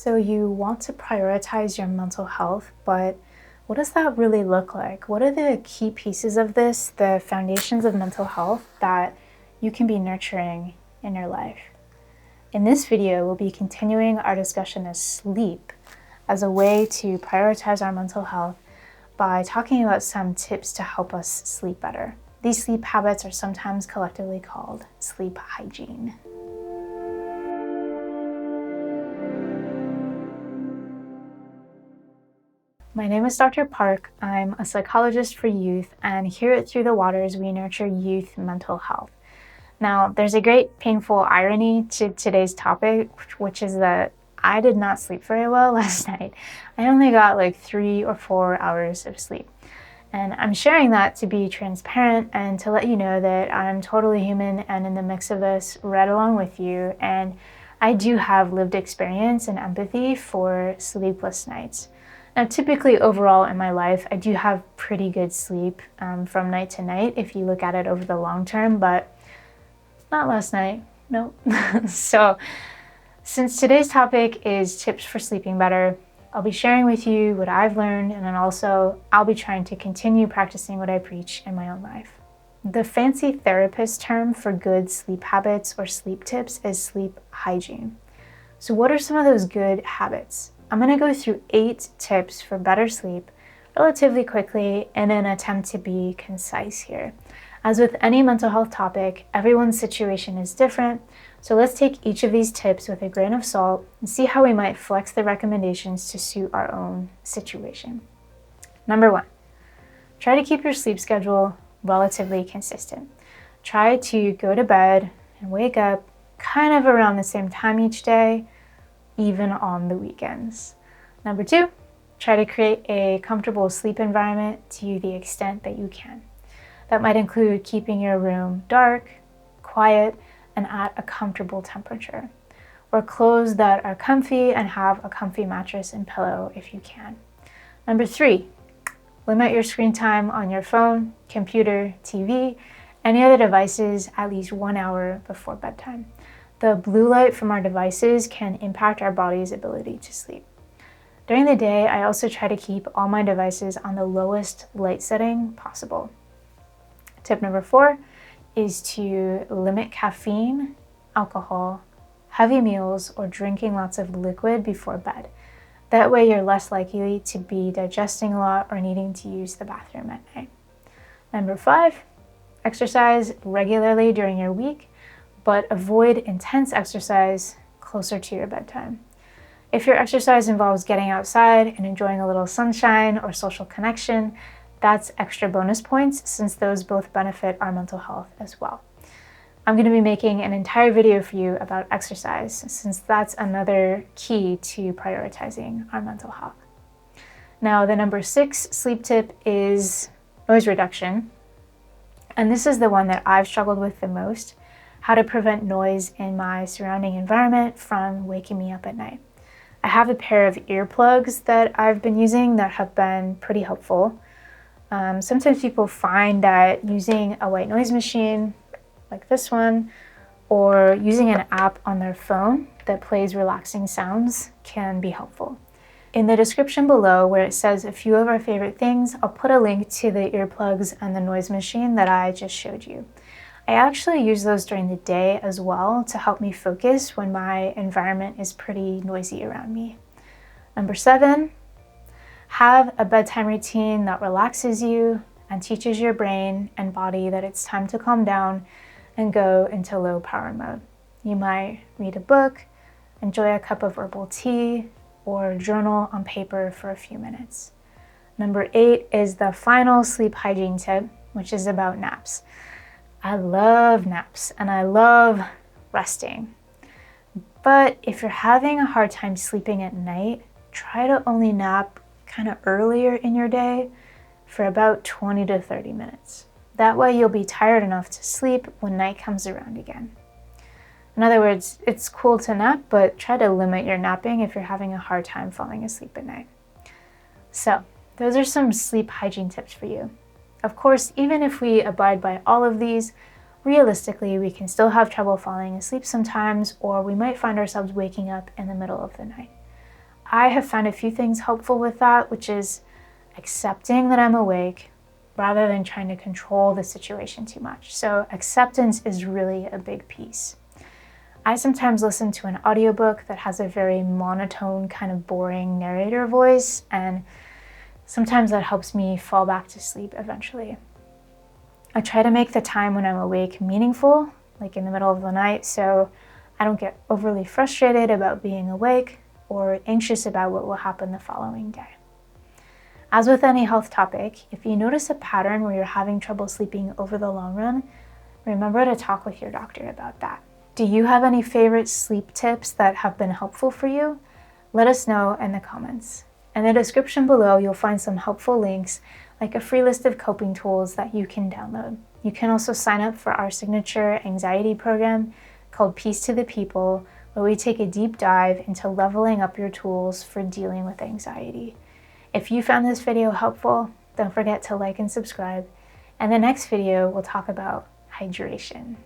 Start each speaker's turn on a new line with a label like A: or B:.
A: So you want to prioritize your mental health, but what does that really look like? What are the key pieces of this, the foundations of mental health that you can be nurturing in your life? In this video, we'll be continuing our discussion of sleep as a way to prioritize our mental health by talking about some tips to help us sleep better. These sleep habits are sometimes collectively called sleep hygiene. My name is Dr. Parke. I'm a psychologist for youth, and here at Through the Waters, we nurture youth mental health. Now, there's a great painful irony to today's topic, which is that I did not sleep very well last night. I only got like 3 or 4 hours of sleep. And I'm sharing that to be transparent and to let you know that I'm totally human and in the mix of this right along with you. And I do have lived experience and empathy for sleepless nights. Now, typically overall in my life, I do have pretty good sleep from night to night if you look at it over the long term, but not last night, nope. So since today's topic is tips for sleeping better, I'll be sharing with you what I've learned, and then also I'll be trying to continue practicing what I preach in my own life. The fancy therapist term for good sleep habits or sleep tips is sleep hygiene. So what are some of those good habits? I'm going to go through 8 tips for better sleep relatively quickly in an attempt to be concise here. As with any mental health topic, everyone's situation is different, so let's take each of these tips with a grain of salt and see how we might flex the recommendations to suit our own situation. Number 1, try to keep your sleep schedule relatively consistent. Try to go to bed and wake up kind of around the same time each day, even on the weekends. Number 2, try to create a comfortable sleep environment to the extent that you can. That might include keeping your room dark, quiet, and at a comfortable temperature. Or clothes that are comfy and have a comfy mattress and pillow if you can. Number 3, limit your screen time on your phone, computer, TV, any other devices at least 1 hour before bedtime. The blue light from our devices can impact our body's ability to sleep. During the day, I also try to keep all my devices on the lowest light setting possible. Tip number 4 is to limit caffeine, alcohol, heavy meals, or drinking lots of liquid before bed. That way you're less likely to be digesting a lot or needing to use the bathroom at night. Number 5, exercise regularly during your week, but avoid intense exercise closer to your bedtime. If your exercise involves getting outside and enjoying a little sunshine or social connection, that's extra bonus points since those both benefit our mental health as well. I'm going to be making an entire video for you about exercise since that's another key to prioritizing our mental health. Now, the number 6 sleep tip is noise reduction. And this is the one that I've struggled with the most. How to prevent noise in my surrounding environment from waking me up at night. I have a pair of earplugs that I've been using that have been pretty helpful. Sometimes people find that using a white noise machine like this one or using an app on their phone that plays relaxing sounds can be helpful. In the description below where it says a few of our favorite things, I'll put a link to the earplugs and the noise machine that I just showed you. I actually use those during the day as well to help me focus when my environment is pretty noisy around me. Number 7, have a bedtime routine that relaxes you and teaches your brain and body that it's time to calm down and go into low power mode. You might read a book, enjoy a cup of herbal tea, or journal on paper for a few minutes. Number 8 is the final sleep hygiene tip, which is about naps. I love naps and I love resting. But if you're having a hard time sleeping at night, try to only nap kind of earlier in your day for about 20 to 30 minutes. That way you'll be tired enough to sleep when night comes around again. In other words, it's cool to nap, but try to limit your napping if you're having a hard time falling asleep at night. So, those are some sleep hygiene tips for you. Of course, even if we abide by all of these, realistically, we can still have trouble falling asleep sometimes, or we might find ourselves waking up in the middle of the night. I have found a few things helpful with that, which is accepting that I'm awake rather than trying to control the situation too much. So acceptance is really a big piece. I sometimes listen to an audiobook that has a very monotone, kind of boring narrator voice, and sometimes that helps me fall back to sleep eventually. I try to make the time when I'm awake meaningful, like in the middle of the night, so I don't get overly frustrated about being awake or anxious about what will happen the following day. As with any health topic, if you notice a pattern where you're having trouble sleeping over the long run, remember to talk with your doctor about that. Do you have any favorite sleep tips that have been helpful for you? Let us know in the comments. In the description below, you'll find some helpful links, like a free list of coping tools that you can download. You can also sign up for our signature anxiety program called Peace to the People, where we take a deep dive into leveling up your tools for dealing with anxiety. If you found this video helpful, don't forget to like and subscribe. And the next video, we'll talk about hydration.